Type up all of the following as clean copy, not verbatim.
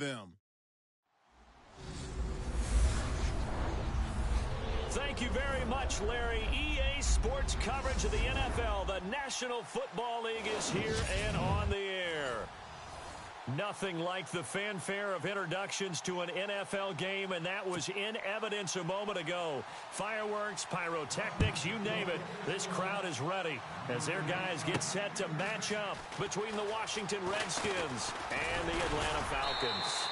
them. Thank you very much, Larry. EA Sports coverage of the NFL. The National Football League is here and on the air. Nothing like the fanfare of introductions to an NFL game, and that was in evidence a moment ago. Fireworks, pyrotechnics, you name it. This crowd is ready as their guys get set to match up between the Washington Redskins and the Atlanta Falcons.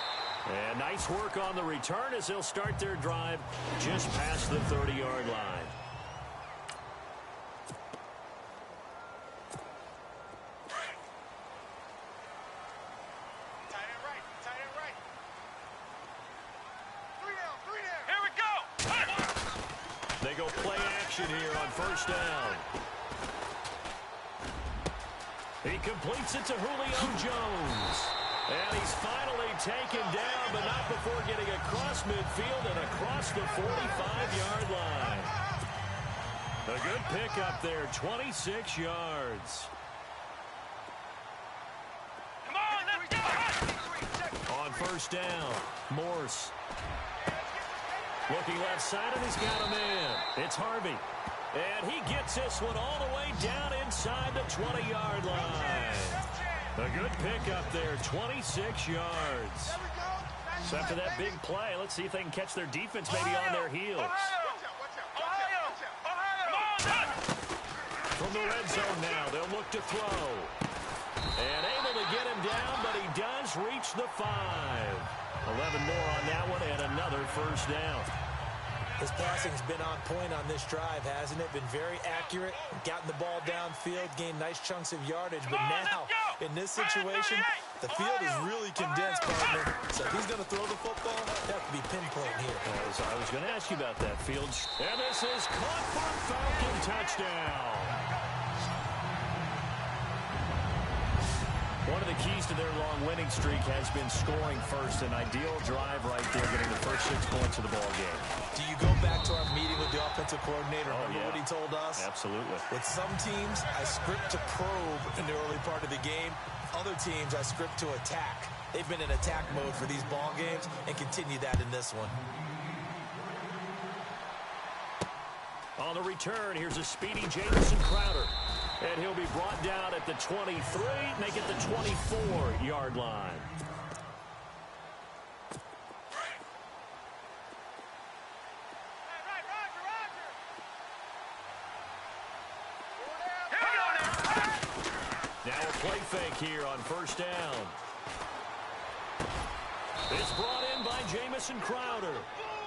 And nice work on the return as they'll start their drive just past the 30-yard line. They go play action here on first down. He completes it to Julio Jones. And he's finally taken down, but not before getting across midfield and across the 45-yard line. A good pickup there, 26 yards. Come on, let's go! On first down, Morse. Looking left side, and he's got him in. It's Harvey. And he gets this one all the way down inside the 20-yard line. A good pickup there, 26 yards. So after that big play, let's see if they can catch their defense maybe on their heels. From the red zone now, they'll look to throw. And able to get him down, but he does reach the 5. 11 more on that one and another first down. His passing's been on point on this drive, hasn't it? Been very accurate, gotten the ball downfield, gained nice chunks of yardage. But now, in this situation, the field is really condensed, partner. So if he's going to throw the football, that have to be pinpoint here. I was going to ask you about that field. And this is caught for Falcon touchdown. One of the keys to their long winning streak has been scoring first. An ideal drive right there, getting the first 6 points of the ball game. Do you go back to our meeting with the offensive coordinator? Remember what he told us? Absolutely. With some teams, I script to probe in the early part of the game. Other teams, I script to attack. They've been in attack mode for these ball games and continue that in this one. On the return, here's a speedy Jamison Crowder. And he'll be brought down at the 23, make it the 24-yard line. Now a play fake here on first down. It's brought in by Jamison Crowder.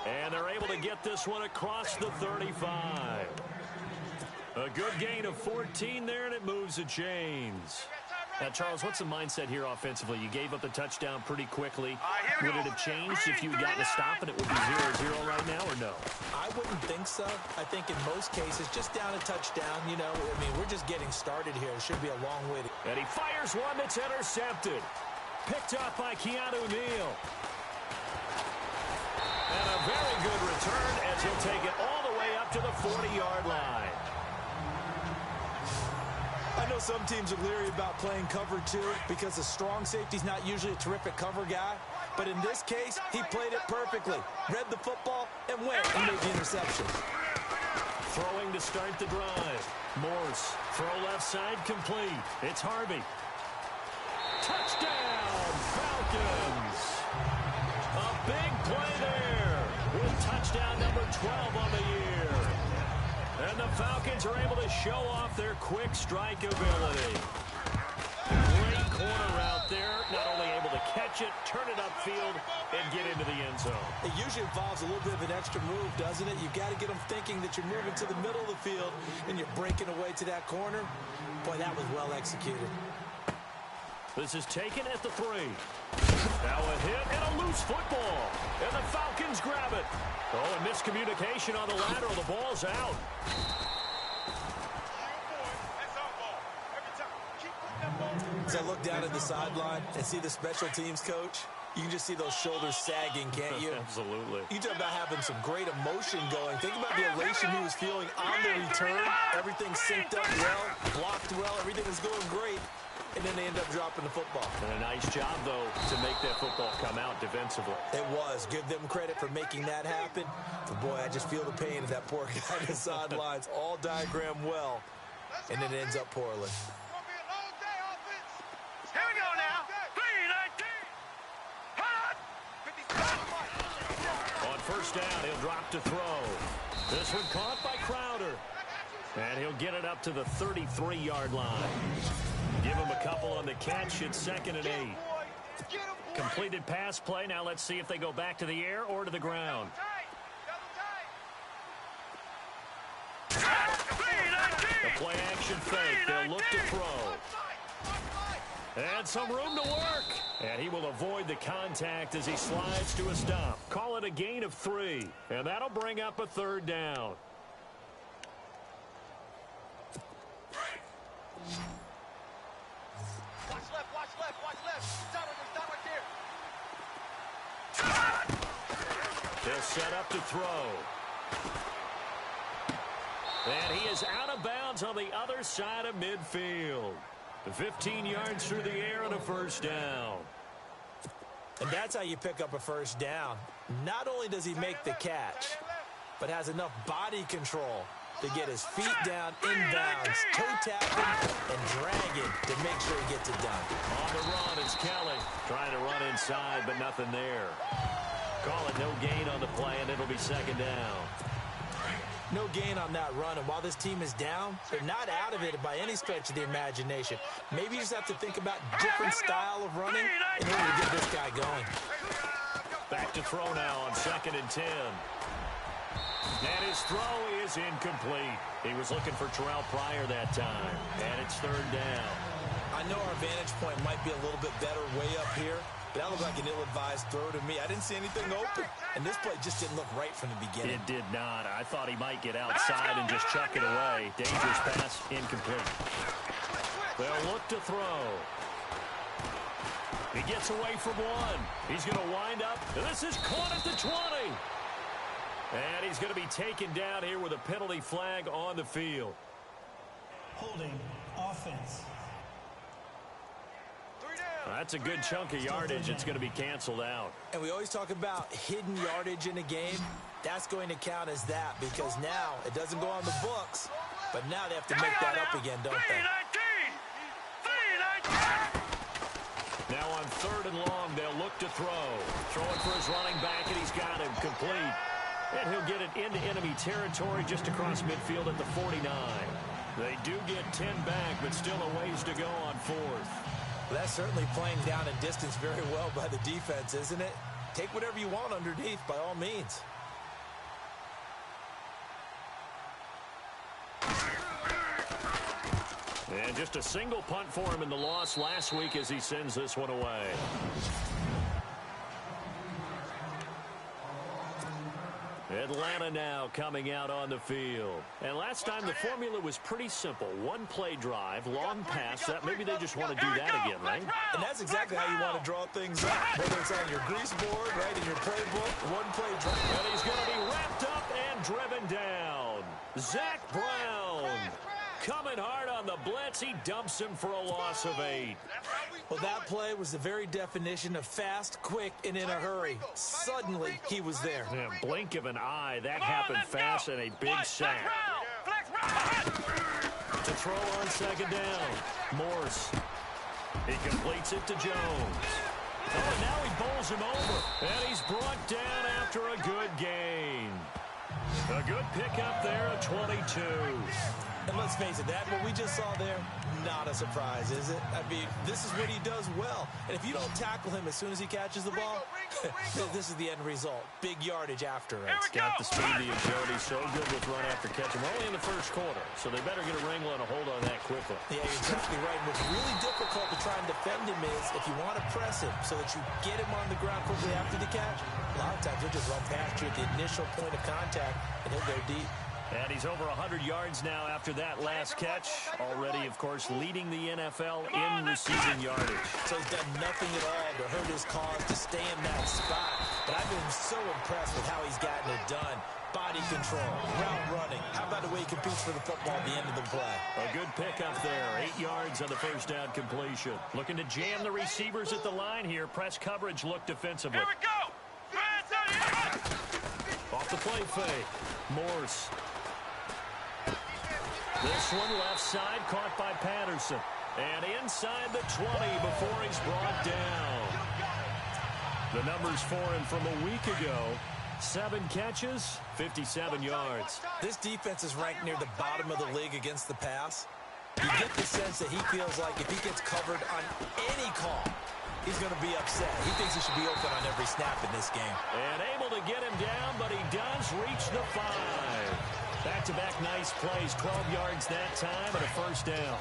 And they're able to get this one across the 35. A good gain of 14 there, and it moves the chains. Now, Charles, what's the mindset here offensively? You gave up the touchdown pretty quickly. Would it have changed if you had gotten a stop and it would be 0-0 right now, or no? I wouldn't think so. I think in most cases, just down a touchdown, you know, I mean, we're just getting started here. It should be a long way. And he fires one that's intercepted. Picked up by Keanu Neal. And a very good return as he'll take it all the way up to the 40-yard line. I know some teams are leery about playing cover 2 because the strong safety's not usually a terrific cover guy. But in this case, he played it perfectly. Read the football and went and made the interception. Throwing to start the drive. Morse, throw left side complete. It's Harvey. Touchdown, Falcons. A big play there with touchdown number 12 on the year. And the Falcons are able to show off their quick strike ability. Great corner route there. Not only able to catch it, turn it upfield, and get into the end zone. It usually involves a little bit of an extra move, doesn't it? You've got to get them thinking that you're moving to the middle of the field and you're breaking away to that corner. Boy, that was well executed. This is taken at the 3. Now a hit and a loose football. And the Falcons grab it. Oh, and miscommunication on the lateral. The ball's out. As I look down at the sideline and see the special teams coach, you can just see those shoulders sagging, can't you? Absolutely. You talk about having some great emotion going. Think about the elation he was feeling on the return. Everything synced up well, blocked well, everything was going great. and then they end up dropping the football. And a nice job, though, to make that football come out defensively. It was. Give them credit for making that happen. But, boy, I just feel the pain of that poor guy on the sidelines. All diagrammed well, and it ends up poorly. Here we go now. 3-19. On first down, he'll drop to throw. This one caught by Crowder. And he'll get it up to the 33-yard line. Give him a couple on the catch. It's 2nd and 8. Completed pass play. Now let's see if they go back to the air or to the ground. The play action fake. They'll look to throw. And some room to work. And he will avoid the contact as he slides to a stop. Call it a gain of 3. And that'll bring up a 3rd down. Watch left. Stop right there. They'll set up to throw. And he is out of bounds on the other side of midfield. 15 yards through the air and a 1st down. And that's how you pick up a 1st down. Not only does he make the catch, but has enough body control to get his feet down inbounds, toe tapping, and dragging to make sure he gets it done. On the run, it's Kelly trying to run inside, but nothing there. Call it no gain on the play, and it'll be 2nd down. No gain on that run, and while this team is down, they're not out of it by any stretch of the imagination. Maybe you just have to think about different style of running in order to get this guy going. Back to throw now on 2nd and 10. And his throw is incomplete. He was looking for Terrell Pryor that time, and it's 3rd down. I know our vantage point might be a little bit better way up here, but that looked like an ill-advised throw to me. I didn't see anything open, and this play just didn't look right from the beginning. It did not. I thought he might get outside and just chuck it away. Dangerous pass, incomplete. They'll look to throw. He gets away from one. He's going to wind up. This is caught at the 20. And he's going to be taken down here with a penalty flag on the field. Holding offense. That's a good chunk of yardage. It's going to be canceled out. And we always talk about hidden yardage in a game. That's going to count as that because now it doesn't go on the books, but now they have to make that up again, don't they? Now on 3rd and long, they'll look to throw. Throwing for his running back, and he's got him complete. And he'll get it into enemy territory just across midfield at the 49. They do get 10 back, but still a ways to go on 4th. Well, that's certainly playing down in distance very well by the defense, isn't it? Take whatever you want underneath, by all means. And just a single punt for him in the loss last week as he sends this one away. Atlanta now coming out on the field. And last time the formula was pretty simple. One play drive, long pass. That maybe they just want to do that again, right? And that's exactly how you want to draw things up. Whether it's on your grease board, right, in your playbook, one play drive. And he's going to be wrapped up and driven down. Zach Brown coming hard on the blitz. He dumps him for a loss of 8. Well, that play was the very definition of fast, quick, and in a hurry. Suddenly, he was there. Yeah, blink of an eye. That happened fast and a big sack. To throw on 2nd down. Morse. He completes it to Jones. Oh, now he bowls him over. And he's brought down after a good gain. A good pickup there at 22. And let's face it, that what we just saw there, not a surprise, is it? I mean, this is what he does well. And if you don't tackle him as soon as he catches the ball, this is the end result. Big yardage after it. It's got the speed, the agility, so good with run after catch. We're only in the 1st quarter, so they better get a wrangle and a hold on that quickly. Yeah, you're exactly right. And what's really difficult to try and defend him is if you want to press him so that you get him on the ground quickly after the catch, a lot of times he'll just run past you at the initial point of contact, and he'll go deep. And he's over 100 yards now after that last catch. Already, of course, leading the NFL in receiving yardage. So he's done nothing at all to hurt his cause to stay in that spot. but I've been so impressed with how he's gotten it done. Body control, route running. How about the way he competes for the football at the end of the play? A good pickup there. 8 yards on the first down completion. Looking to jam the receivers at the line here. Press coverage look defensively. Here we go. Off the play fake. Morse. This one left side caught by Patterson. And inside the 20 before he's brought down. The numbers for him from a week ago. 7 catches, 57 yards. This defense is ranked near the bottom of the league against the pass. You get the sense that he feels like if he gets covered on any call, he's going to be upset. He thinks he should be open on every snap in this game. And able to get him down, but he does reach the 5. Back-to-back nice plays, 12 yards that time and a first down.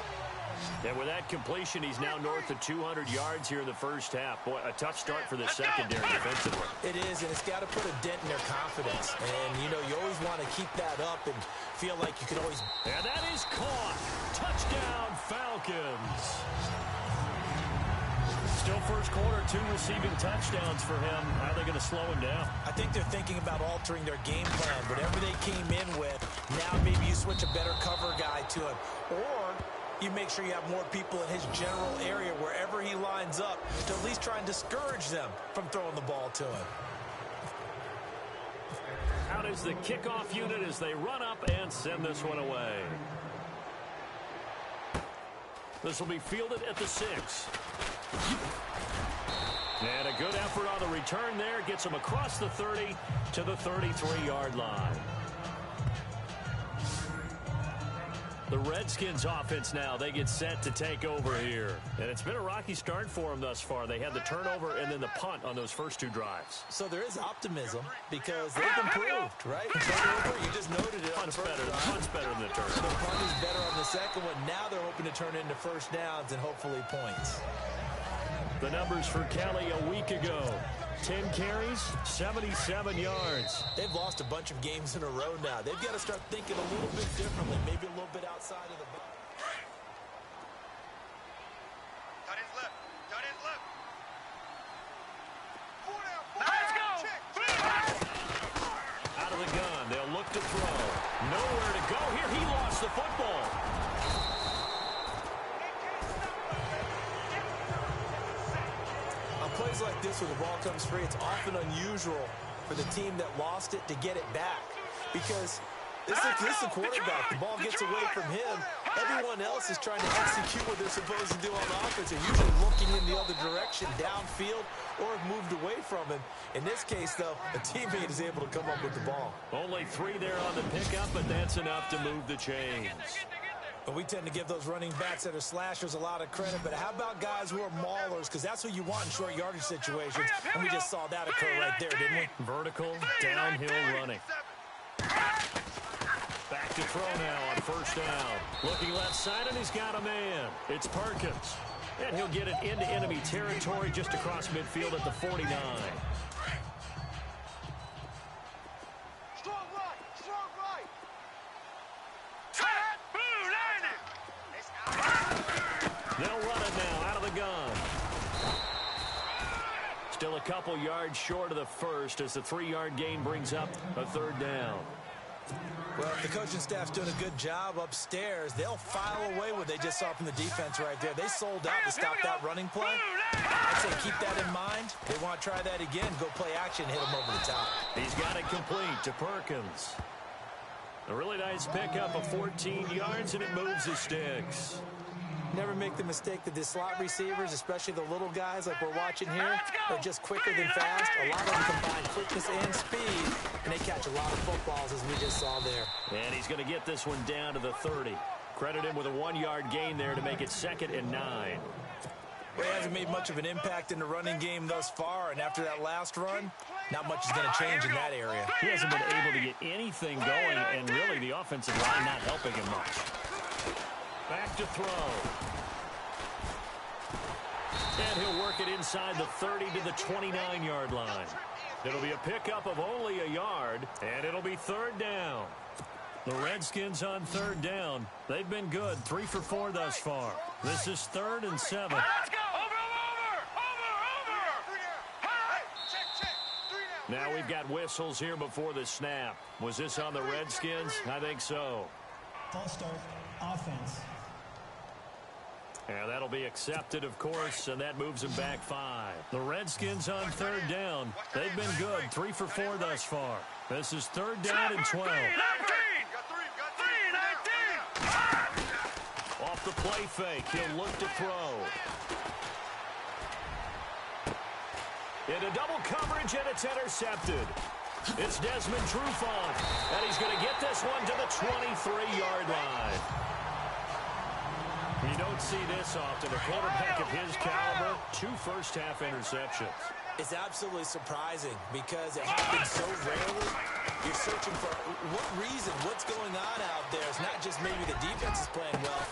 And with that completion, he's now north of 200 yards here in the first half. Boy, a tough start for the secondary defensively. It is, and it's got to put a dent in their confidence. And, you know, you always want to keep that up and feel like you can always... And that is caught. Touchdown, Falcons. Still first quarter, 2 receiving touchdowns for him. How are they going to slow him down? I think they're thinking about altering their game plan. Whatever they came in with, now maybe you switch a better cover guy to him. Or you make sure you have more people in his general area wherever he lines up to at least try and discourage them from throwing the ball to him. Out is the kickoff unit as they run up and send this one away. This will be fielded at the 6. And a good effort on the return there. Gets him across the 30 to the 33-yard line. The Redskins offense now, they get set to take over here. And it's been a rocky start for them thus far. They had the turnover and then the punt on those first 2 drives. So there is optimism because they've improved, right? Turnover, you just noted it. Punt's better than the turnover. The punt is better on the second one. Now they're hoping to turn into first downs and hopefully points. The numbers for Kelly a week ago. 10 carries, 77 yards. They've lost a bunch of games in a row now. They've got to start thinking a little bit differently, maybe a little bit outside of the box. Tight end's left. Tight end's left. Out of the gun, they'll look to throw. Nowhere to go here. He lost the football. Plays like this where the ball comes free, it's often unusual for the team that lost it to get it back. Because this is the quarterback. The ball gets away from him. Everyone else is trying to execute what they're supposed to do on offense. They're usually looking in the other direction, downfield, or have moved away from him. In this case, though, a teammate is able to come up with the ball. Only 3 there on the pickup, but that's enough to move the chains. But we tend to give those running backs that are slashers a lot of credit. But how about guys who are maulers? Because that's what you want in short yardage situations. And we just saw that occur right there, didn't we? Vertical, downhill running. Back to throw now on first down. Looking left side, and he's got a man. It's Perkins. And he'll get it into enemy territory just across midfield at the 49. Strong right. Strong right. They'll run it now out of the gun. Still a couple yards short of the first as the 3-yard gain brings up a 3rd down. Well, if the coaching staff's doing a good job upstairs, they'll file away what they just saw from the defense right there. They sold out to stop that running play. I'd say keep that in mind. They want to try that again. Go play action, hit them over the top. He's got it complete to Perkins. A really nice pickup of 14 yards, and it moves the sticks. Never make the mistake that the slot receivers, especially the little guys like we're watching here, are just quicker than fast. A lot of them combine quickness and speed, and they catch a lot of footballs, as we just saw there. And he's going to get this one down to the 30. Credit him with a 1-yard gain there to make it 2nd and 9. Well, he hasn't made much of an impact in the running game thus far, and after that last run, not much is going to change in that area. He hasn't been able to get anything going, and really the offensive line not helping him much. Back to throw. And he'll work it inside the 30 to the 29-yard line. It'll be a pickup of only a yard, and it'll be 3rd down. The Redskins on 3rd down. They've been good, 3 for 4 thus far. This is 3rd and 7. Let's go. Over. Hey, check. 3 down. Now we've got whistles here before the snap. Was this on the Redskins? I think so. False start, offense. And that'll be accepted, of course, and that moves them back 5. The Redskins on third down. They've been good, 3 for 4 thus far. This is third down and 12. Off the play fake, he'll look to throw. Into double coverage, and it's intercepted. It's Desmond Trufant, and he's going to get this one to the 23-yard line. You don't see this often. A quarterback of his caliber, 2 first-half interceptions. It's absolutely surprising because it happens so rarely. You're searching for what reason, what's going on out there. It's not just maybe the defense is playing well.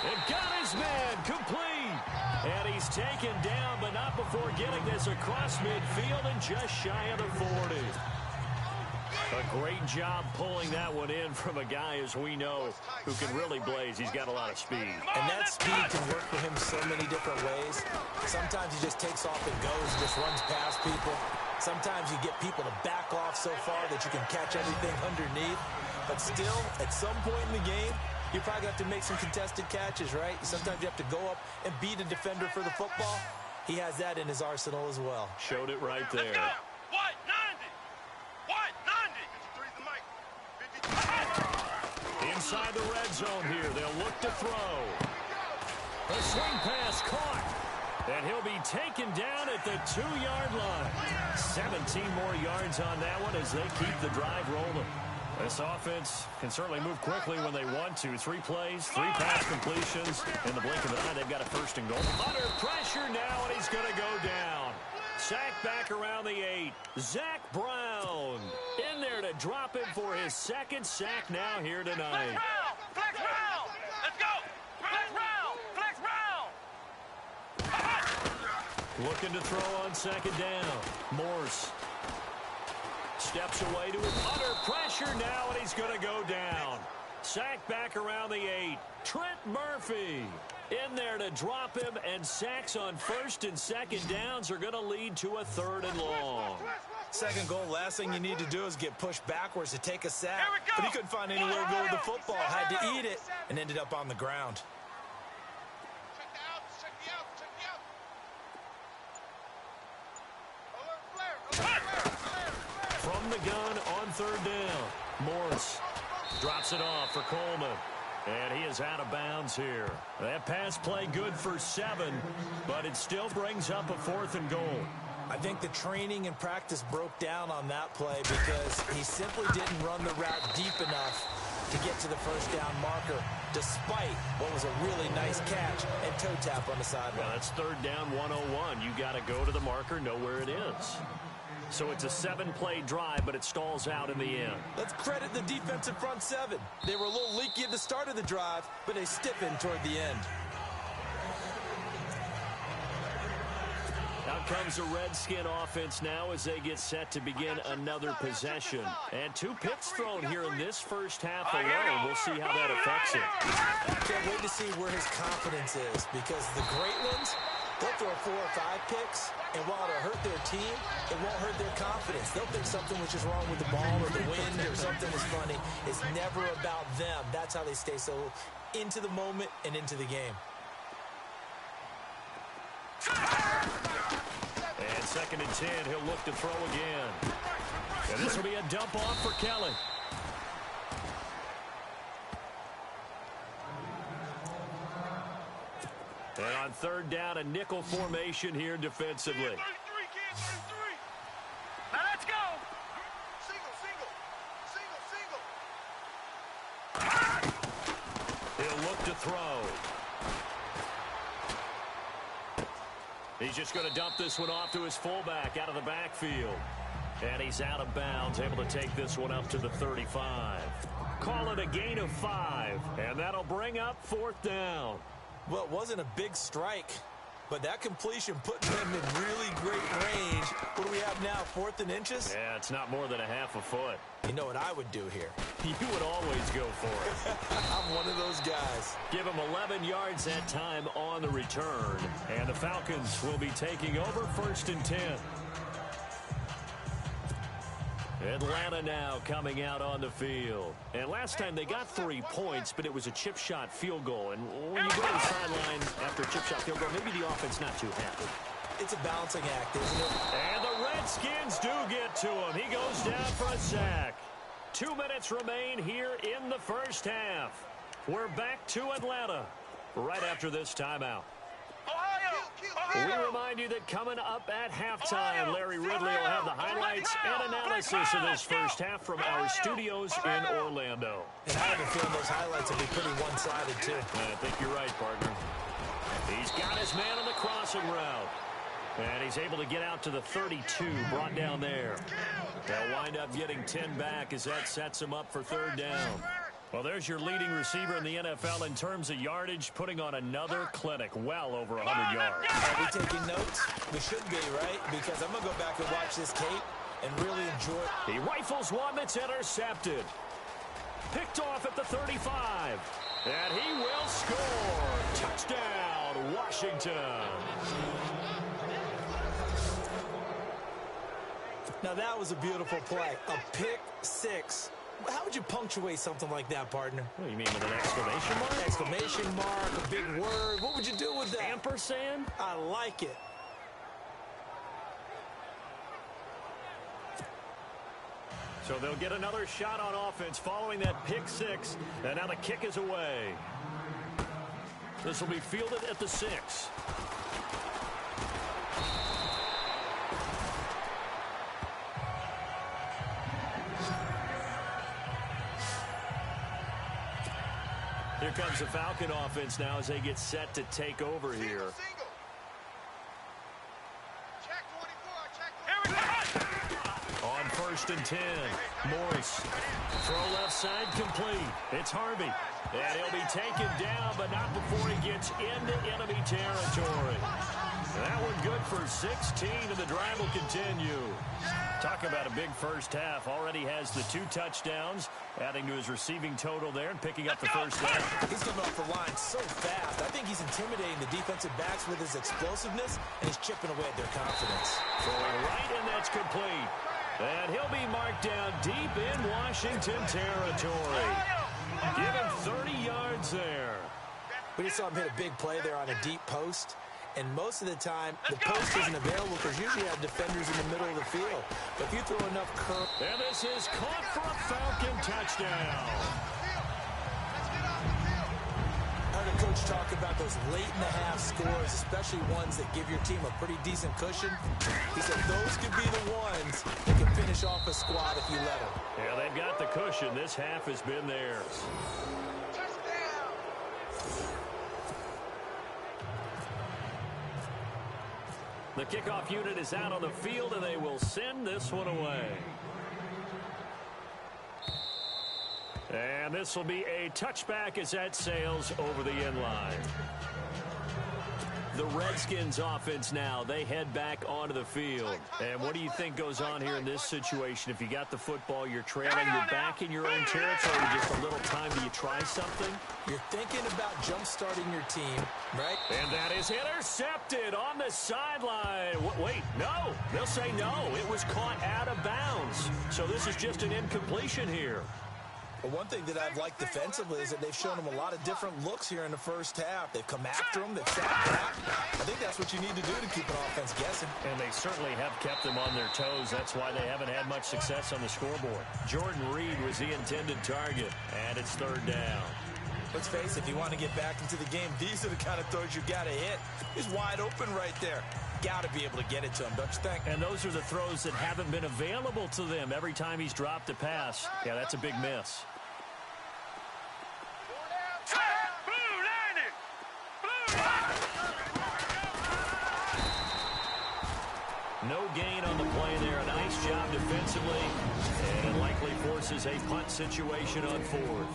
And got his man complete. And he's taken down, but not before getting this across midfield and just shy of the 40. A great job pulling that one in from a guy, as we know, who can really blaze. He's got a lot of speed. And that speed can work for him so many different ways. Sometimes he just takes off and goes, just runs past people. Sometimes you get people to back off so far that you can catch everything underneath. But still, at some point in the game, you probably have to make some contested catches, right? Sometimes you have to go up and beat a defender for the football. He has that in his arsenal as well. Showed it right there. Inside the red zone here, they'll look to throw. A swing pass caught. And he'll be taken down at the 2-yard line. 17 more yards on that one as they keep the drive rolling. This offense can certainly move quickly when they want to. 3 plays, 3 pass completions. In the blink of an eye, they've got a first and goal. Under pressure now, and he's going to go down. Sacked back around the 8. Zach Brown in there to drop him for his 2nd sack now here tonight. Flex round! Let's go! Flex round! Flex round! Looking to throw on 2nd down. Morse steps away to him. Under pressure now, and he's going to go down. Sacked back around the 8. Trent Murphy in there to drop him, and sacks on 1st and 2nd downs are going to lead to a 3rd and long. 2nd goal, last thing you need to do is get pushed backwards to take a sack. But he couldn't find anywhere to go with the football. Had to eat it and ended up on the ground. From the gun on 3rd down. Morse drops it off for Coleman. And he is out of bounds here. That pass play good for 7, but it still brings up a 4th and goal. I think the training and practice broke down on that play because he simply didn't run the route deep enough to get to the first down marker, despite what was a really nice catch and toe tap on the sideline. Well, that's 3rd down 101. You got to go to the marker, know where it is. So it's a 7-play drive, but it stalls out in the end. Let's credit the defensive front 7. They were a little leaky at the start of the drive, but they stiffened toward the end. Out comes the Redskin offense now as they get set to begin another possession. And 2 picks thrown here in this first half alone. We'll see how that affects it. Can't wait to see where his confidence is, because the great ones, they'll throw 4 or 5 picks, and while it'll hurt their team, it won't hurt their confidence. They'll think something was just wrong with the ball or the wind or something was funny. It's never about them. That's how they stay so into the moment and into the game. And 2nd and 10, he'll look to throw again. And this will be a dump off for Kelly. And on 3rd down, a nickel formation here defensively. Now let's go! Single. He'll look to throw. He's just going to dump this one off to his fullback out of the backfield. And he's out of bounds, able to take this one up to the 35. Call it a gain of 5, and that'll bring up 4th down. Well, it wasn't a big strike, but that completion put them in really great range. What do we have now, 4th and inches? Yeah, it's not more than a half a foot. You know what I would do here? You would always go for it. I'm one of those guys. Give him 11 yards that time on the return. And the Falcons will be taking over 1st and 10. Atlanta now coming out on the field. And last time they got 3 points, but it was a chip shot field goal. And when you go to the sideline after a chip shot field goal, maybe the offense not too happy. It's a balancing act, isn't it? And the Redskins do get to him. He goes down for a sack. 2 minutes remain here in the first half. We're back to Atlanta right after this timeout. We remind you that coming up at halftime, Larry Ridley will have the highlights and analysis of this first half from our studios in Orlando. And I have a feeling those highlights will be pretty one-sided, too. I think you're right, partner. He's got his man on the crossing route. And he's able to get out to the 32, brought down there. They'll wind up getting 10 back as that sets him up for third down. Well, there's your leading receiver in the NFL in terms of yardage, putting on another clinic, well over 100 yards. Are we taking notes? We should be, right? Because I'm going to go back and watch this tape and really enjoy it. He rifles one that's intercepted. Picked off at the 35. And he will score. Touchdown, Washington. Now, that was a beautiful play. A pick six. How would you punctuate something like that, partner? What do you mean, with an exclamation mark? Exclamation mark, a big word. What would you do with that? Ampersand? I like it. So they'll get another shot on offense following that pick six. And now the kick is away. This will be fielded at the 6. Here comes the Falcon offense now as they get set to take over here. On 1st and 10, Morris. Throw left side complete. It's Harvey. And he'll be taken down, but not before he gets into enemy territory. That one good for 16, and the drive will continue. Talk about a big first half. Already has the 2 touchdowns, adding to his receiving total there and picking up the first down. He's coming off the line so fast. I think he's intimidating the defensive backs with his explosiveness, and he's chipping away at their confidence. Throwing right, and that's complete. And he'll be marked down deep in Washington territory. Give him 30 yards there. We just saw him hit a big play there on a deep post. And most of the time, the post isn't available because usually you have defenders in the middle of the field. But if you throw enough curve... And this is caught for a Falcon touchdown. I heard a coach talk about those late-in-the-half scores, especially ones that give your team a pretty decent cushion. He said those could be the ones that can finish off a squad if you let them. Yeah, they've got the cushion. This half has been theirs. The kickoff unit is out on the field, and they will send this one away. And this will be a touchback as that sails over the end line. The Redskins offense now, they head back onto the field. And what do you think goes on here in this situation? If you got the football, you're trailing, you're back in your own territory, just a little time, do you try something? You're thinking about jump-starting your team, right? And that is intercepted on the sideline. Wait, no. They'll say no. It was caught out of bounds. So this is just an incompletion here. Well, one thing that I've liked defensively is that they've shown them a lot of different looks here in the first half. They've come after them. They've sat back. I think that's what you need to do to keep an offense guessing. And they certainly have kept them on their toes. That's why they haven't had much success on the scoreboard. Jordan Reed was the intended target, and it's third down. Let's face it, if you want to get back into the game, these are the kind of throws you got to hit. He's wide open right there. Got to be able to get it to him, don't you think? And those are the throws that haven't been available to them every time he's dropped a pass. Yeah, that's a big miss. No gain on the play there. A nice job defensively. And it likely forces a punt situation on 4th.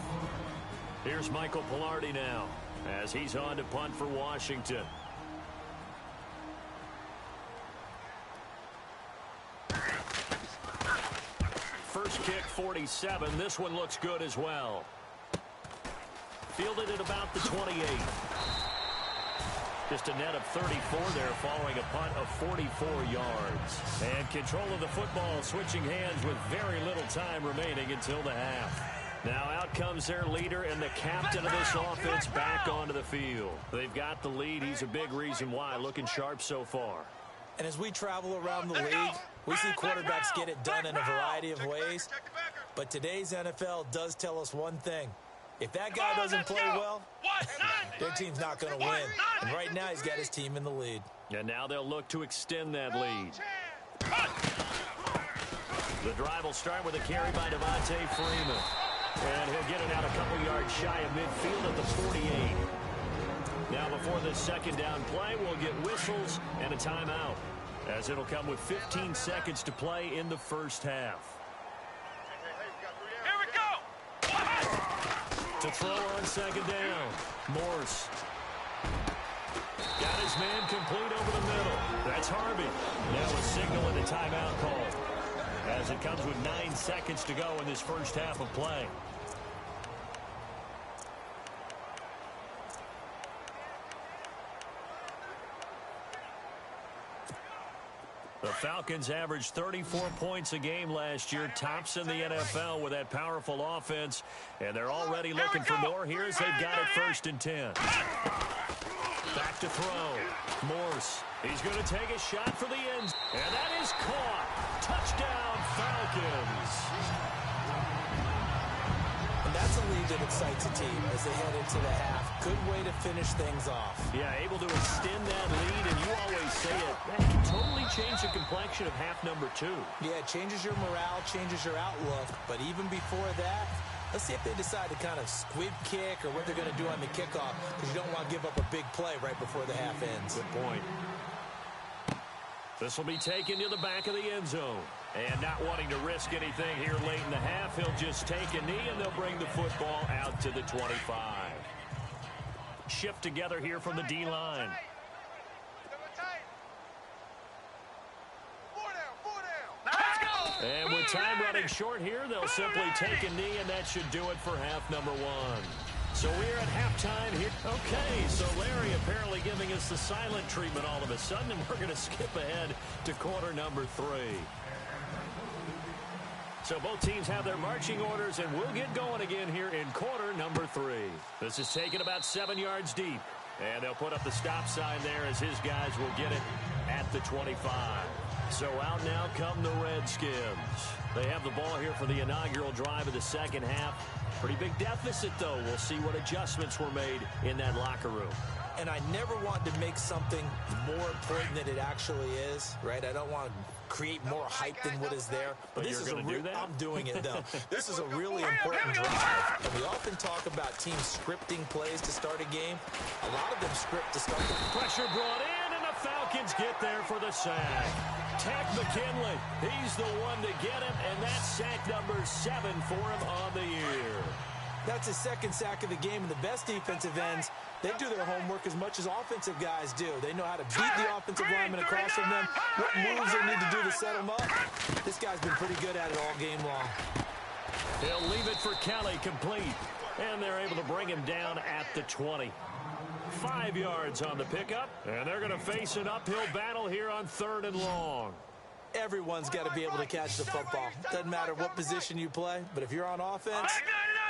Here's Michael Palardy now as he's on to punt for Washington. First kick, 47. This one looks good as well. Fielded at about the 28. Just a net of 34 there following a punt of 44 yards. And control of the football switching hands with very little time remaining until the half. Now out comes their leader and the captain of this offense back onto the field. They've got the lead. He's a big reason why. Looking sharp so far. And as we travel around the league, we see quarterbacks get it done in a variety of ways. But today's NFL does tell us one thing. If that guy doesn't play well, their team's not going to win. And right now he's got his team in the lead. And now they'll look to extend that lead. The drive will start with a carry by Devontae Freeman. And he'll get it out a couple yards shy of midfield at the 48. Now before this second down play, we'll get whistles and a timeout, as it'll come with 15 seconds to play in the first half. Here we go. To throw on second down, Morse. Got his man complete over the middle. That's Harvey. Now a signal and a timeout call, as it comes with 9 seconds to go in this first half of play. The Falcons averaged 34 points a game last year, tops in the NFL with that powerful offense, and they're already looking for more here as they've got it 1st and 10. Back to throw. Morse. He's going to take a shot for the end, and that is caught. Touchdown, Falcons. And that's a lead that excites a team as they head into the half. Good way to finish things off. Yeah, able to extend that lead, and you always say it. That can totally change the complexion of half number 2. Yeah, it changes your morale, changes your outlook. But even before that, let's see if they decide to kind of squib kick or what they're going to do on the kickoff, because you don't want to give up a big play right before the half ends. Good point. This will be taken to the back of the end zone. And not wanting to risk anything here late in the half, he'll just take a knee, and they'll bring the football out to the 25. Shift together here from the D-line. And with time running short here, they'll simply take a knee, and that should do it for half number 1. So we're at halftime here. Okay, so Larry apparently giving us the silent treatment all of a sudden, and we're going to skip ahead to quarter number 3. So both teams have their marching orders, and we'll get going again here in quarter number 3. This is taken about 7 yards deep, and they'll put up the stop sign there as his guys will get it at the 25. So out now come the Redskins. They have the ball here for the inaugural drive of the second half. Pretty big deficit, though. We'll see what adjustments were made in that locker room. And I never want to make something more important than it actually is, right? I don't want to create more hype than what is there. But this you're is going to do that? I'm doing it, though. This is a really important drive. And we often talk about teams scripting plays to start a game. A lot of them script to start the pressure brought in, and the Falcons get there for the sack. Takk McKinley, he's the one to get him, and that's sack number 7 for him on the year. That's his second sack of the game, and the best defensive ends, they do their homework as much as offensive guys do. They know how to beat the offensive lineman across from them, what moves they need to do to set them up. This guy's been pretty good at it all game long. He'll leave it for Kelly, complete, and they're able to bring him down at the 20. 5 yards on the pickup, and they're going to face an uphill battle here on 3rd and long. Everyone's got to be able to catch the football. Doesn't matter what position you play, but if you're on offense,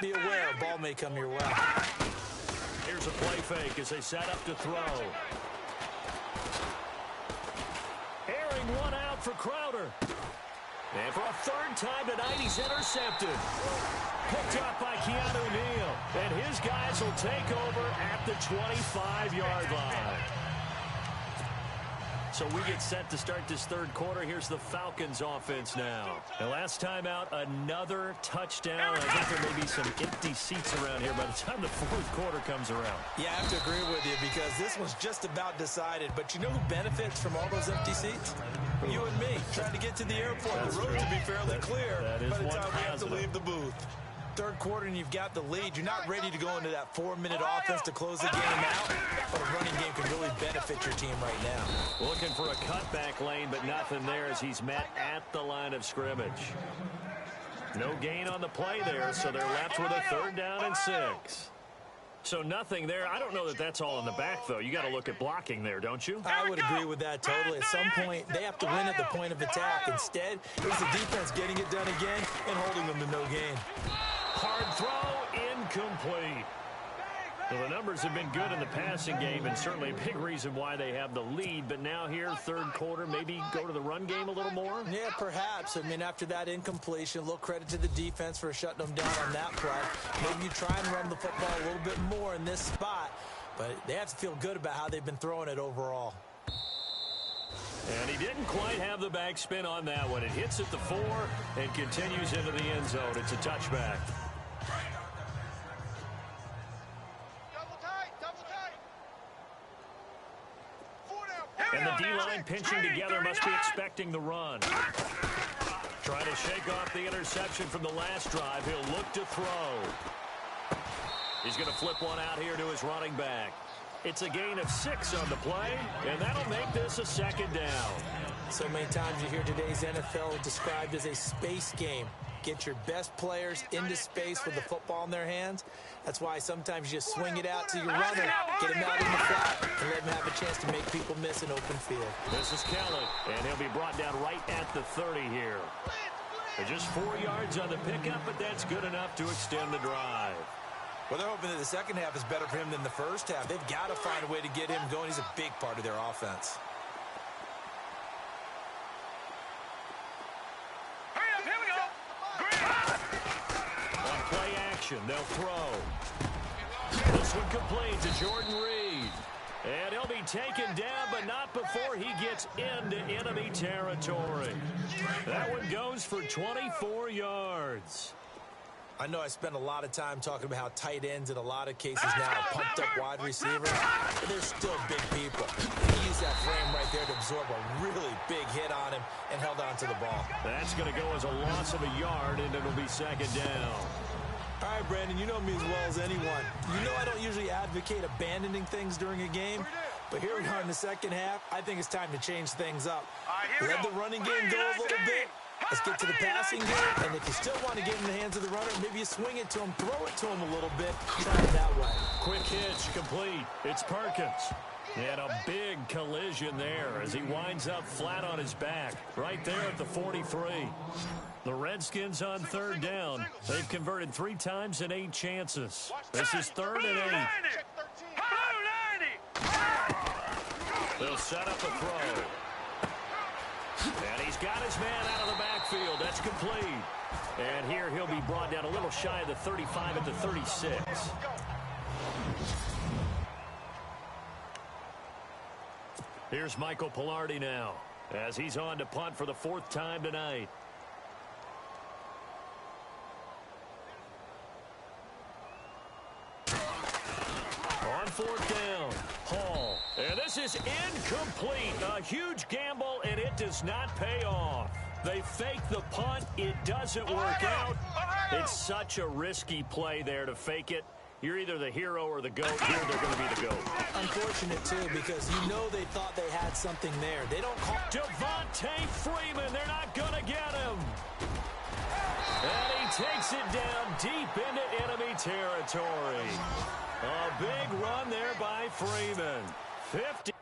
be aware a ball may come your way. Here's a play fake as they set up to throw. Airing one out for Crowder. And for a 3rd time tonight, he's intercepted. Picked up by Keanu Neal. And his guys will take over at the 25-yard line. So we get set to start this 3rd quarter. Here's the Falcons offense now. And last time out, another touchdown. I think there may be some empty seats around here by the time the 4th quarter comes around. Yeah, I have to agree with you because this one's just about decided. But you know who benefits from all those empty seats? You and me, trying to get to the airport. The roads will be fairly clear by the time we have to leave the booth. 3rd quarter and you've got the lead. You're not ready to go into that 4-minute offense to close the game out, but a running game can really benefit your team right now. Looking for a cutback lane, but nothing there as he's met at the line of scrimmage. No gain on the play there, so they're left with a 3rd down and 6. So nothing there. I don't know that that's all in the back, though. You got to look at blocking there, don't you? I would agree with that totally. At some point, they have to win at the point of attack. Instead, it was the defense getting it done again and holding them to no gain. Hard throw, incomplete. Well, the numbers have been good in the passing game, and certainly a big reason why they have the lead. But now here, third quarter, maybe go to the run game a little more? Yeah, perhaps. I mean, after that incompletion, a little credit to the defense for shutting them down on that play. Maybe you try and run the football a little bit more in this spot, but they have to feel good about how they've been throwing it overall. And he didn't quite have the backspin on that one. It hits at the 4 and continues into the end zone. It's a touchback. And the D-line pinching together must be expecting the run. Trying to shake off the interception from the last drive. He'll look to throw. He's going to flip one out here to his running back. It's a gain of 6 on the play, and that'll make this a second down. So many times you hear today's NFL described as a space game. Get your best players into space with the football in their hands. That's why sometimes you just swing it out to your runner, get him out in the flat, and let him have a chance to make people miss an open field. This is Kelly, and he'll be brought down right at the 30 here. They're just 4 yards on the pickup, but that's good enough to extend the drive. Well, they're hoping that the second half is better for him than the first half. They've got to find a way to get him going. He's a big part of their offense. They'll throw. This one complete to Jordan Reed. And he'll be taken down, but not before he gets into enemy territory. That one goes for 24 yards. I know I spend a lot of time talking about how tight ends in a lot of cases now are pumped up wide receivers, but they're still big people. He used that frame right there to absorb a really big hit on him and held on to the ball. That's going to go as a loss of a yard, and it'll be second down. All right, Brandon, you know me as well as anyone. You know I don't usually advocate abandoning things during a game, but here we are in the second half. I think it's time to change things up. Let the running game go a little bit. Let's get to the passing game, and if you still want to get in the hands of the runner, maybe you swing it to him, throw it to him a little bit, try it that way. Quick hitch, complete. It's Perkins. And a big collision there as he winds up flat on his back, right there at the 43. The Redskins on third down. They've converted 3 times in 8 chances. This is 3rd and 8. They'll set up a throw. And he's got his man out of the backfield. That's complete. And here he'll be brought down a little shy of the 35 at the 36. Here's Michael Palardy now as he's on to punt for the 4th time tonight. On 4th down, Hall. And this is incomplete. A huge gamble, and it does not pay off. They fake the punt. It doesn't work out. It's such a risky play there to fake it. You're either the hero or the GOAT. Here they're going to be the GOAT. Unfortunate, too, because you know they thought they had something there. They don't call... Devontae Freeman, they're not going to get him. And he takes it down deep into enemy territory. A big run there by Freeman. 50.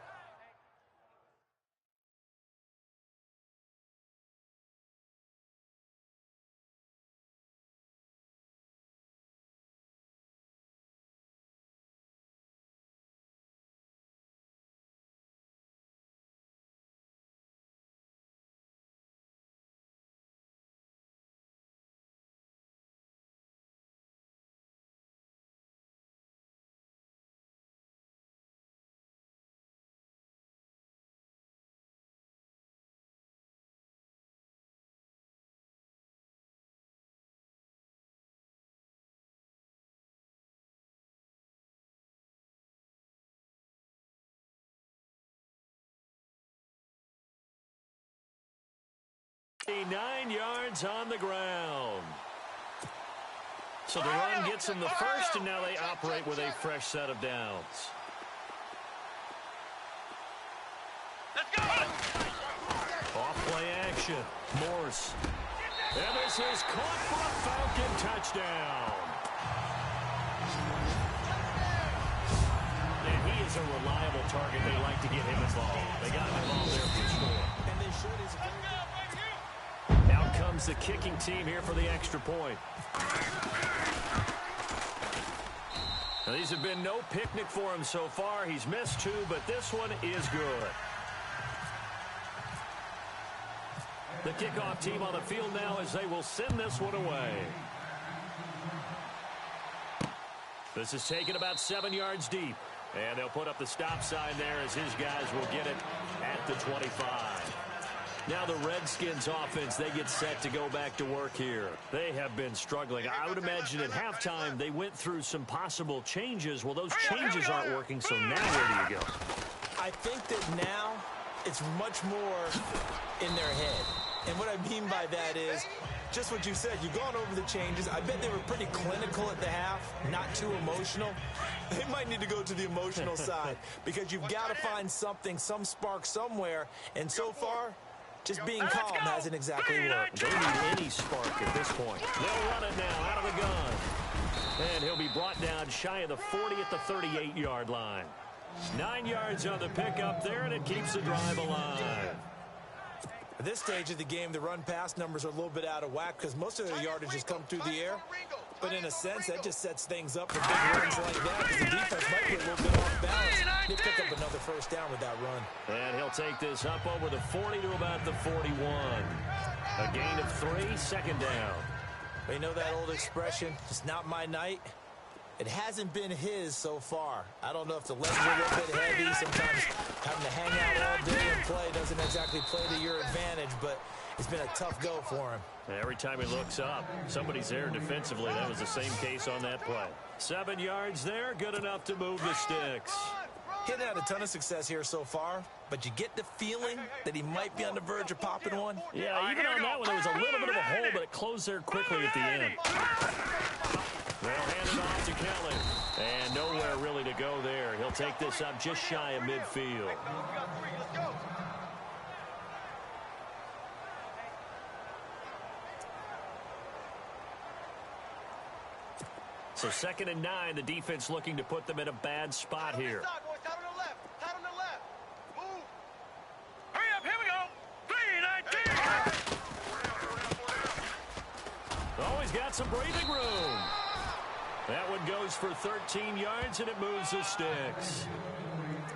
Nine yards on the ground. So the run gets them the first, and now they operate with a fresh set of downs. Let's go! Off play action. Morse. And this is caught for a Falcon touchdown. a reliable target. They like to get him involved. They got him involved there for the score. And they should. Out comes the kicking team here for the extra point. Now, these have been no picnic for him so far. He's missed 2, but this one is good. The kickoff team on the field now as they will send this one away. This is taken about 7 yards deep. And they'll put up the stop sign there as his guys will get it at the 25. Now the Redskins offense, they get set to go back to work here. They have been struggling. I would imagine at halftime they went through some possible changes. Well, those changes aren't working, so now where do you go? I think that now it's much more in their head. And what I mean by that is just what you said. You've gone over the changes. I bet they were pretty clinical at the half, not too emotional. They might need to go to the emotional side because you've got to find something, some spark somewhere. And so far, just being calm hasn't exactly worked. They need any spark at this point. They'll run it now out of the gun. And he'll be brought down shy of the 40 at the 38-yard line. 9 yards on the pickup there, and it keeps the drive alive. At this stage of the game, the run-pass numbers are a little bit out of whack because most of their yardage has come through the air. But in a sense, that just sets things up for big runs like that because the defense might be a little bit off balance. They pick up another first down with that run. And he'll take this up over the 40 to about the 41. A gain of 3, second down. You know that old expression, it's not my night? It hasn't been his so far. I don't know if the legs are a little bit heavy. Sometimes having to hang out all day and play doesn't exactly play to your advantage, but it's been a tough go for him. Every time he looks up, somebody's there defensively. That was the same case on that play. 7 yards there, good enough to move the sticks. He hasn't had a ton of success here so far, but you get the feeling that he might be on the verge of popping one. Yeah, even on that one, there was a little bit of a hole, but it closed there quickly at the end. They'll hand it off to Kelly. And nowhere really to go there. He'll take this up just shy of midfield. So 2nd and 9, the defense looking to put them in a bad spot here. Hurry up, here we go. 3-19. Oh, he's got some breathing room. That one goes for 13 yards, and it moves the sticks.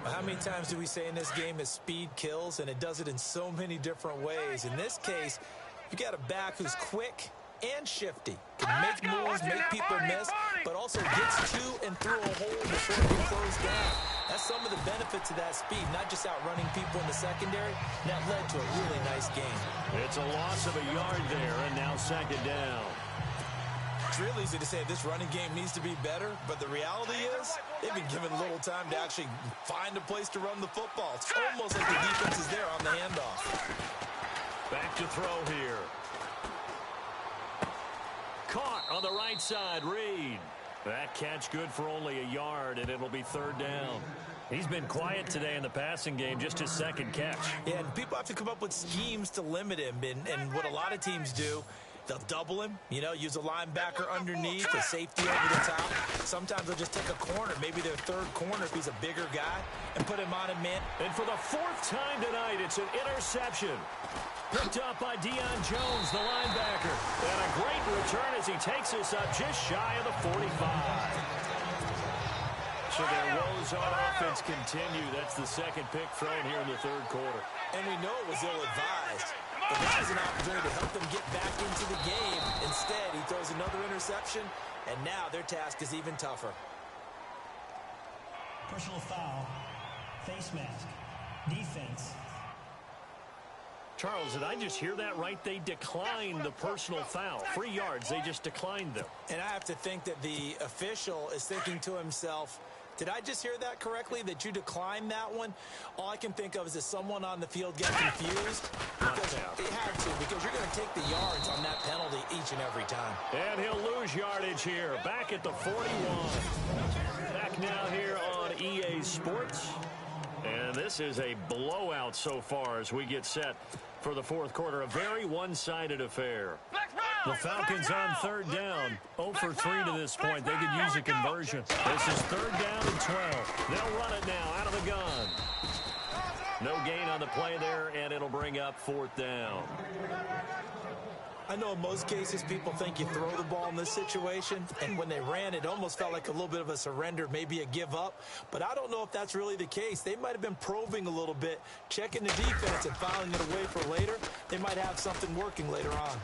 How many times do we say in this game that speed kills, and it does it in so many different ways? In this case, you got a back who's quick and shifty. Can make moves, make people miss, but also gets to and through a hole before it can close down. That's some of the benefits of that speed, not just outrunning people in the secondary. That led to a really nice game. It's a loss of a yard there, and now 2nd down. It's real easy to say this running game needs to be better, but the reality is they've been given little time to actually find a place to run the football. It's almost like the defense is there on the handoff. Back to throw here. Caught on the right side, Reed. That catch good for only a yard, and it'll be 3rd down. He's been quiet today in the passing game, just his 2nd catch. Yeah, and people have to come up with schemes to limit him, and what a lot of teams do, they'll double him, you know, use a linebacker underneath, a safety over the top. Sometimes they'll just take a corner, maybe their 3rd corner if he's a bigger guy, and put him on a man. And for the 4th time tonight, it's an interception. Picked up by Deion Jones, the linebacker. And a great return as he takes us up just shy of the 45. So their woes on offense continue. That's the 2nd pick thrown here in the 3rd quarter. And we know it was ill-advised. But that was an opportunity to help them get back into the game. Instead, he throws another interception, and now their task is even tougher. Personal foul, face mask, defense. Charles, did I just hear that right? They declined the personal foul. 3 yards, they just declined them. And I have to think that the official is thinking to himself, did I just hear that correctly, that you declined that one? All I can think of is that someone on the field got confused. Because it had to, because you're going to take the yards on that penalty each and every time. And he'll lose yardage here, back at the 41. Back now here on EA Sports. And this is a blowout so far as we get set for the 4th quarter. A very one-sided affair. Let's run! The Falcons on third down. 0 for 3 to this point. They could use a conversion. This is third down and 12. They'll run it now out of the gun. No gain on the play there, and it'll bring up fourth down. I know in most cases people think you throw the ball in this situation, and when they ran, it almost felt like a little bit of a surrender, maybe a give up. But I don't know if that's really the case. They might have been probing a little bit, checking the defense and filing it away for later. They might have something working later on.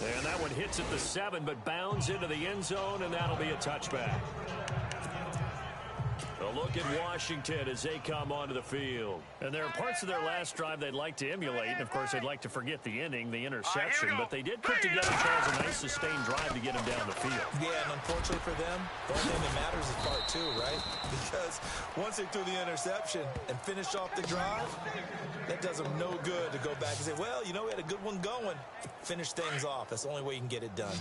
And that one hits at the 7, but bounds into the end zone, and that'll be a touchback. A look at Washington as they come onto the field. And there are parts of their last drive they'd like to emulate. And, of course, they'd like to forget the inning, the interception. But they did put together, Charles, a nice sustained drive to get them down the field. Yeah, and unfortunately for them, the only thing that matters is part 2, right? Because once they threw the interception and finished off the drive, that does them no good to go back and say, well, you know, we had a good one going. Finish things off. That's the only way you can get it done.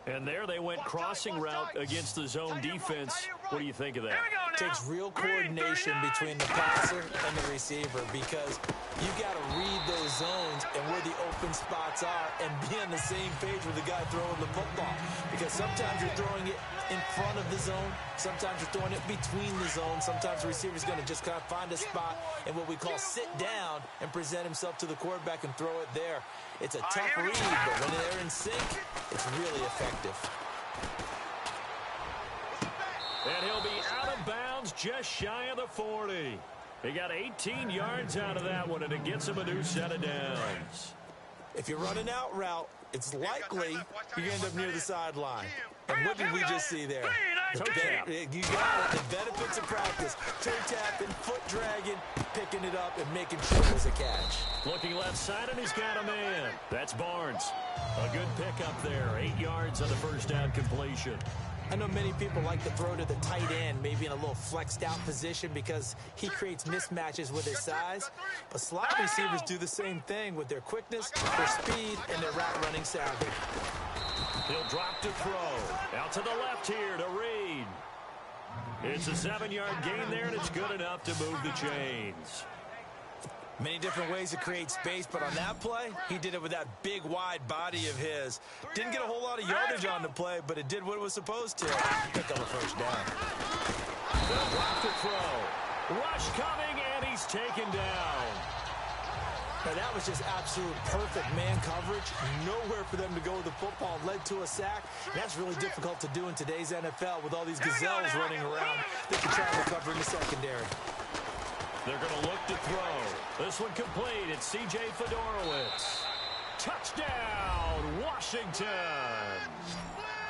And there they went crossing route against the zone defense. What do you think of that? It takes real coordination between the passer and the receiver because you got to read those zones and where the open spots are and be on the same page with the guy throwing the football. Because sometimes you're throwing it in front of the zone. Sometimes you're throwing it between the zones. Sometimes the receiver's going to just kind of find a spot and what we call sit down and present himself to the quarterback and throw it there. It's a tough read, but when they're in sync, it's really effective. And he'll be out of bounds just shy of the 40. He got 18 yards out of that one, and it gets him a new set of downs. If you're running out route, it's likely you're going to end up near the sideline. And what did we just see there? Toe tap. You got it. The benefits of practice. Toe tapping, foot dragging, picking it up, and making sure it was a catch. Looking left side, and he's got a man. That's Barnes. A good pickup there. 8 yards on the first down completion. I know many people like to throw to the tight end, maybe in a little flexed out position because he creates mismatches with his size. But slot receivers do the same thing with their quickness, their speed, and their route running savvy. He'll drop to throw. Out to the left here to Reed. It's a 7-yard gain there, and it's good enough to move the chains. Many different ways to create space, but on that play, he did it with that big, wide body of his. Didn't get a whole lot of yardage on the play, but it did what it was supposed to. Pick up a first down. They'll drop to throw. Rush coming, and he's taken down. Now, that was just absolute perfect man coverage. Nowhere for them to go with the football. Led to a sack. And that's really difficult to do in today's NFL with all these gazelles running around. They can try to recover in the secondary. They're going to look to throw. This one complete. It's C.J. Fedorowicz. Touchdown, Washington.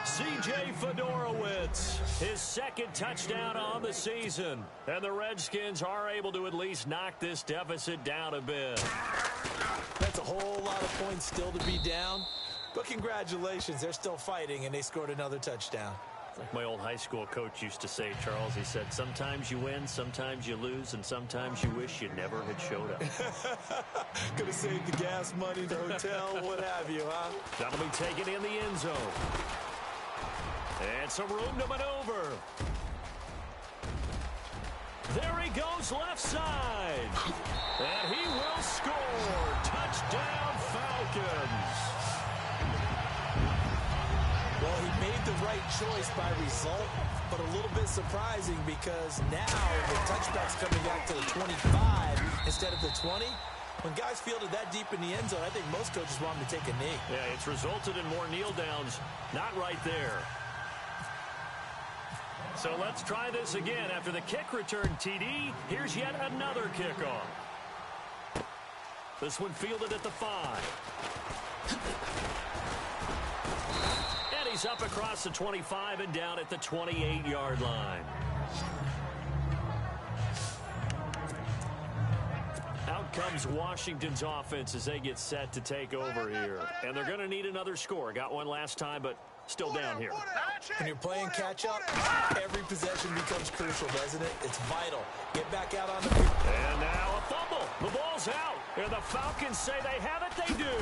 C.J. Fedorowicz, his second touchdown on the season. And the Redskins are able to at least knock this deficit down a bit. That's a whole lot of points still to be down. But congratulations, they're still fighting, and they scored another touchdown. Like my old high school coach used to say, Charles, he said, sometimes you win, sometimes you lose, and sometimes you wish you never had showed up. Could have saved the gas money, the hotel, what have you, huh? That'll be taken in the end zone. And some room to maneuver. There he goes left side. And he will score. Touchdown, Falcons. Well, he made the right choice by result, but a little bit surprising because now the touchback's coming back to the 25 instead of the 20. When guys fielded that deep in the end zone, I think most coaches want them to take a knee. Yeah, it's resulted in more kneel downs. Not right there. So let's try this again. After the kick return TD, here's yet another kickoff. This one fielded at the 5. And he's up across the 25 and down at the 28-yard line. Out comes Washington's offense as they get set to take over here. And they're going to need another score. Got one last time, but still down here. When you're playing catch-up, every possession becomes crucial, doesn't it? It's vital. Get back out on the field. And now a fumble. The ball's out. And the Falcons say they have it. They do.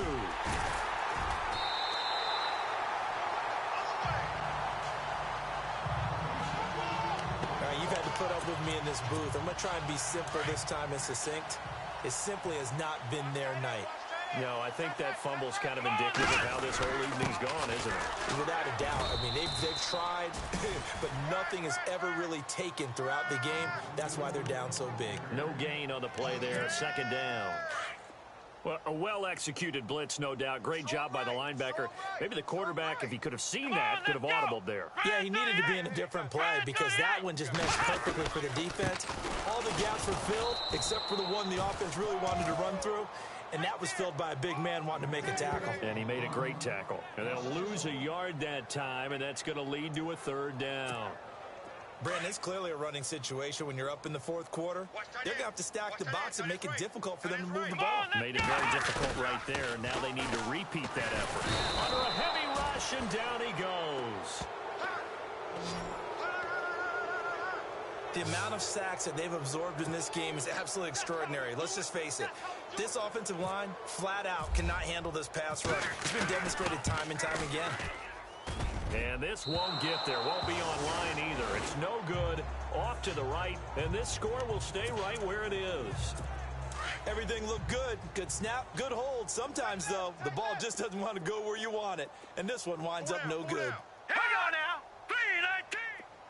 All right, you've had to put up with me in this booth. I'm going to try and be simple this time and succinct. it simply has not been their night. No, I think that fumble's kind of indicative of how this whole evening's gone, isn't it? Without a doubt. I mean, they've tried, but nothing has ever really taken throughout the game. That's why they're down so big. No gain on the play there. Second down. Well, a well-executed blitz, no doubt. Great job by the linebacker. Maybe the quarterback, if he could have seen that, could have audibled there. Yeah, he needed to be in a different play because that one just meshed perfectly for the defense. All the gaps were filled except for the one the offense really wanted to run through, and that was filled by a big man wanting to make a tackle. And he made a great tackle. And they'll lose a yard that time, and that's going to lead to a third down. Brandon, it's clearly a running situation when you're up in the fourth quarter. They're going to have to stack the box and make it difficult for them to move the ball. Made it very difficult right there. Now they need to repeat that effort. Under a heavy rush, and down he goes. The amount of sacks that they've absorbed in this game is absolutely extraordinary. Let's just face it. This offensive line, flat out, cannot handle this pass rush. It's been demonstrated time and time again. And this won't get there. Won't be online either. It's no good. Off to the right. And this score will stay right where it is. Everything looked good. Good snap, good hold. Sometimes, though, the ball just doesn't want to go where you want it. And this one winds up no good. Hang on now.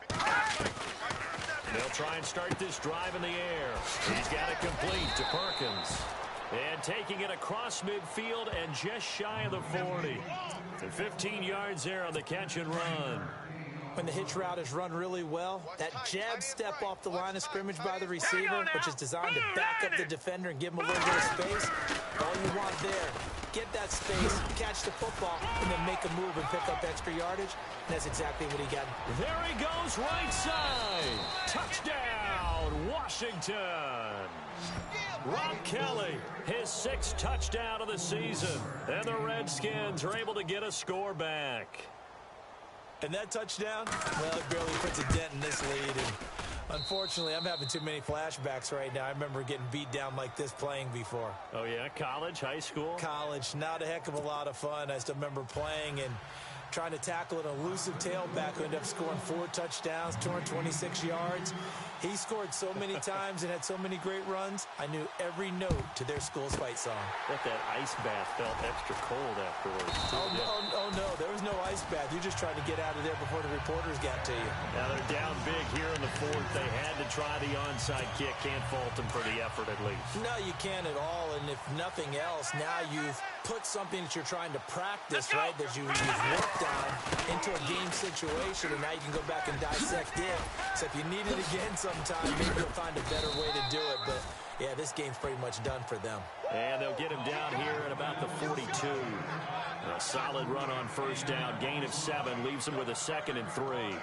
3-19. They'll try and start this drive in the air. He's got it complete to Perkins. And taking it across midfield and just shy of the 40. And 15 yards there on the catch and run. When the hitch route is run really well, that jab step off the line of scrimmage by the receiver, which is designed to back up the defender and give him a little bit of space, all you want there, get that space, catch the football, and then make a move and pick up extra yardage. And that's exactly what he got. There he goes, right side. Touchdown, Washington. Rob Kelly, his 6th touchdown of the season. And the Redskins are able to get a score back. And that touchdown, well, it barely puts a dent in this lead. And unfortunately, I'm having too many flashbacks right now. I remember getting beat down like this playing before. Oh, yeah? College, high school? College, not a heck of a lot of fun. I still remember playing and trying to tackle an elusive tailback who ended up scoring 4 touchdowns, 226 yards. He scored so many times and had so many great runs, I knew every note to their school's fight song. Bet that ice bath felt extra cold afterwards. Oh, no, there was no ice bath. You just tried to get out of there before the reporters got to you. Now they're down big here in the 4th. They had to try the onside kick. Can't fault them for the effort at least. No, you can't at all. And if nothing else, now you've put something that you're trying to practice, right, that you've worked on into a game situation, and now you can go back and dissect it. So if you need it again sometime, maybe you'll find a better way to do it. But, yeah, this game's pretty much done for them. And they'll get him down here at about the 42. A solid run on first down. Gain of 7 leaves them with a 2nd and 3.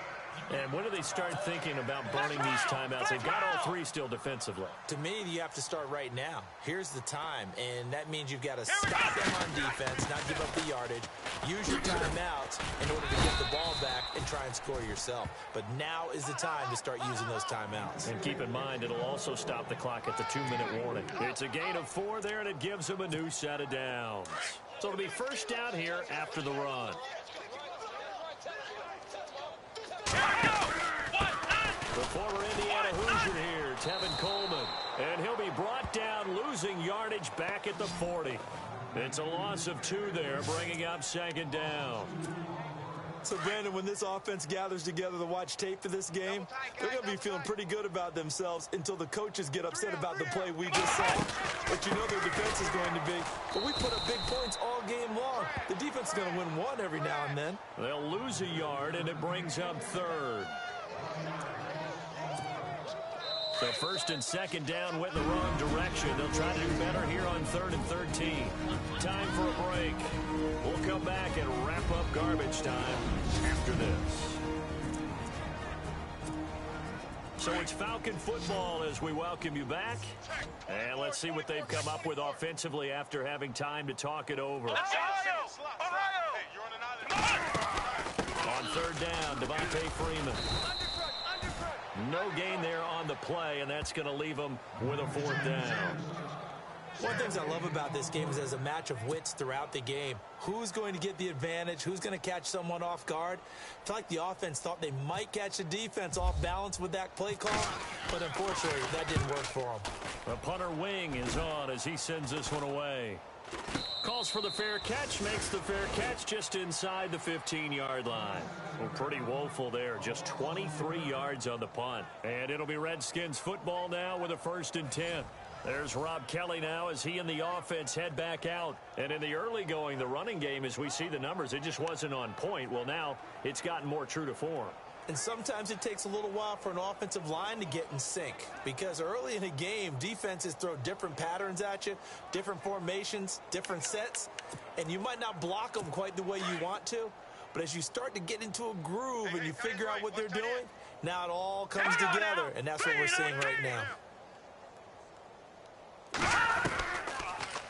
And when do they start thinking about burning these timeouts? They've got all 3 still defensively. To me, you have to start right now. Here's the time, and that means you've got to stop them on defense, not give up the yardage, use your timeouts in order to get the ball back and try and score yourself. But now is the time to start using those timeouts. And keep in mind, it'll also stop the clock at the 2-minute warning. It's a gain of 4 there, and it gives them a new set of downs. So it'll be first down here after the run. The former Indiana Hoosier here, Tevin Coleman. And he'll be brought down, losing yardage back at the 40. It's a loss of 2 there, bringing up 2nd down. So, Brandon, when this offense gathers together to watch tape for this game, they're going to be feeling pretty good about themselves until the coaches get upset about the play we just saw. But you know their defense is going to be. But we put up big points all game long. The defense is going to win 1 every now and then. They'll lose a yard, and it brings up 3rd. So 1st and 2nd down went in the wrong direction. They'll try to do better here on 3rd and 13. Time for a break. We'll come back and wrap up garbage time after this. So it's Falcon football as we welcome you back. And let's see what they've come up with offensively after having time to talk it over. On 3rd down, Devontae Freeman. No gain there on the play, and that's going to leave them with a 4th down. One of the things I love about this game is there's a match of wits throughout the game. Who's going to get the advantage? Who's going to catch someone off guard? I feel like the offense thought they might catch the defense off balance with that play call, but unfortunately, that didn't work for them. The punter wing is on as he sends this one away. Calls for the fair catch, makes the fair catch just inside the 15-yard line. Well, pretty woeful there, just 23 yards on the punt. And it'll be Redskins football now with a 1st and 10. There's Rob Kelly now as he and the offense head back out. And in the early going, the running game, as we see the numbers, it just wasn't on point. Well, now it's gotten more true to form. And sometimes it takes a little while for an offensive line to get in sync, because early in a game, defenses throw different patterns at you, different formations, different sets, and you might not block them quite the way you want to. But as you start to get into a groove and you figure out what they're doing, now it all comes together, and that's what we're seeing right now.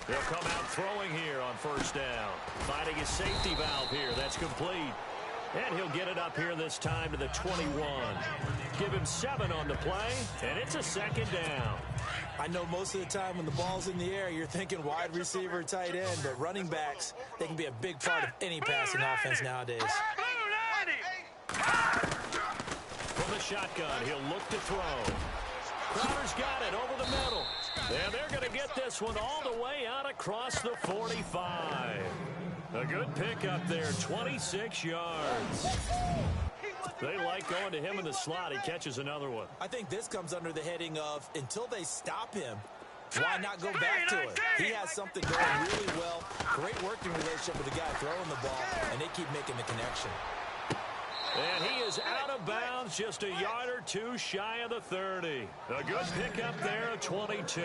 He'll come out throwing here on 1st down. Finding his safety valve here. That's complete. And he'll get it up here this time to the 21. Give him 7 on the play, and it's a 2nd down. I know most of the time when the ball's in the air, you're thinking wide receiver, tight end, but running backs, they can be a big part of any passing offense nowadays. From the shotgun, he'll look to throw. Crowder's got it over the middle. And they're going to get this one all the way out across the 45. A good pickup there, 26 yards. They like going to him in the slot. He catches another one. I think this comes under the heading of, until they stop him, why not go back to it? He has something going really well. Great working relationship with the guy throwing the ball, and they keep making the connection. And he is out of bounds, just a yard or two shy of the 30. A good pickup there of 22.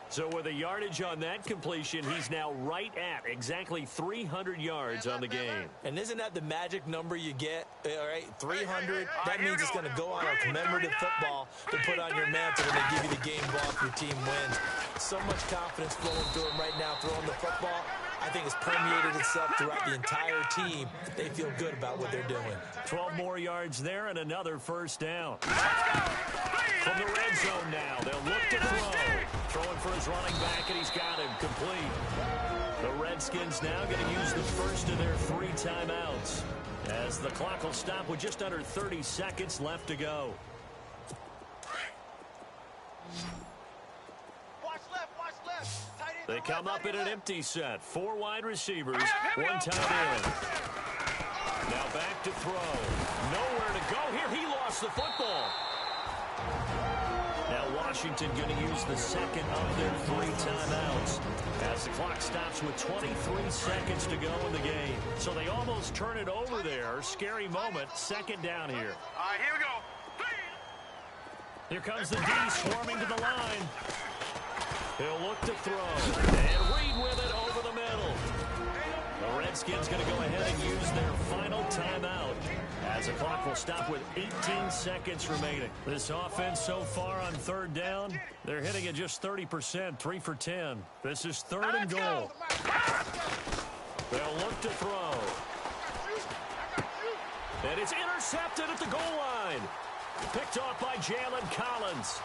So with a yardage on that completion, he's now right at exactly 300 yards on the game. And isn't that the magic number you get? All right, 300. That means it's going to go on a commemorative football to put on your mantle when they give you the game ball if your team wins. So much confidence flowing through him right now throwing the football. I think it's permeated itself throughout the entire team. They feel good about what they're doing. 12 more yards there and another 1st down. From the red zone now, they'll look to throw. Throwing for his running back, and he's got him complete. The Redskins now going to use the first of their 3 timeouts, as the clock will stop with just under 30 seconds left to go. They come up in an empty set. 4 wide receivers, 1 tight end. Now back to throw. Nowhere to go here. He lost the football. Now Washington going to use the second of their 3 timeouts as the clock stops with 23 seconds to go in the game. So they almost turn it over there. Scary moment. 2nd down here. All right, here we go. Here comes the D swarming to the line. He'll look to throw. And Reed with it over the middle. The Redskins going to go ahead and use their final timeout as the clock will stop with 18 seconds remaining. This offense so far on 3rd down, they're hitting at just 30%, 3 for 10. This is 3rd and goal. They'll look to throw. And it's intercepted at the goal line. Picked off by Jalen Collins.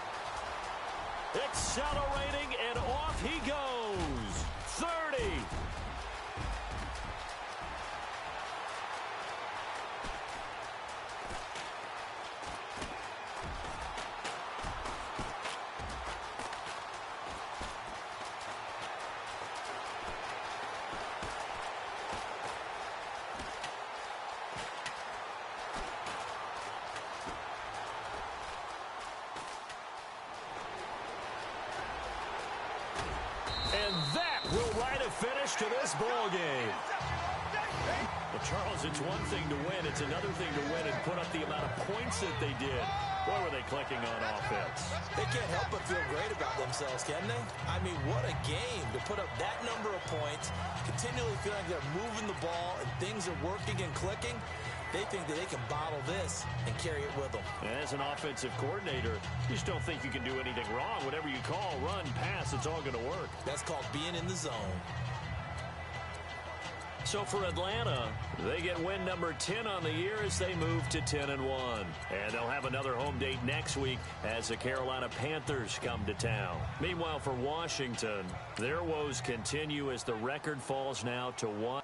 Accelerating, and off he goes. 30. And that will write a finish to this ball game. Well, Charles, it's one thing to win. It's another thing to win and put up the amount of points that they did. Boy, were they clicking on offense. They can't help but feel great about themselves, can they? I mean, what a game to put up that number of points, continually feel like they're moving the ball and things are working and clicking. They think that they can bottle this and carry it with them. And as an offensive coordinator, you just don't think you can do anything wrong. Whatever you call, run, pass, it's all going to work. That's called being in the zone. So for Atlanta, they get win number 10 on the year as they move to 10-1. And they'll have another home date next week as the Carolina Panthers come to town. Meanwhile, for Washington, their woes continue as the record falls now to 1.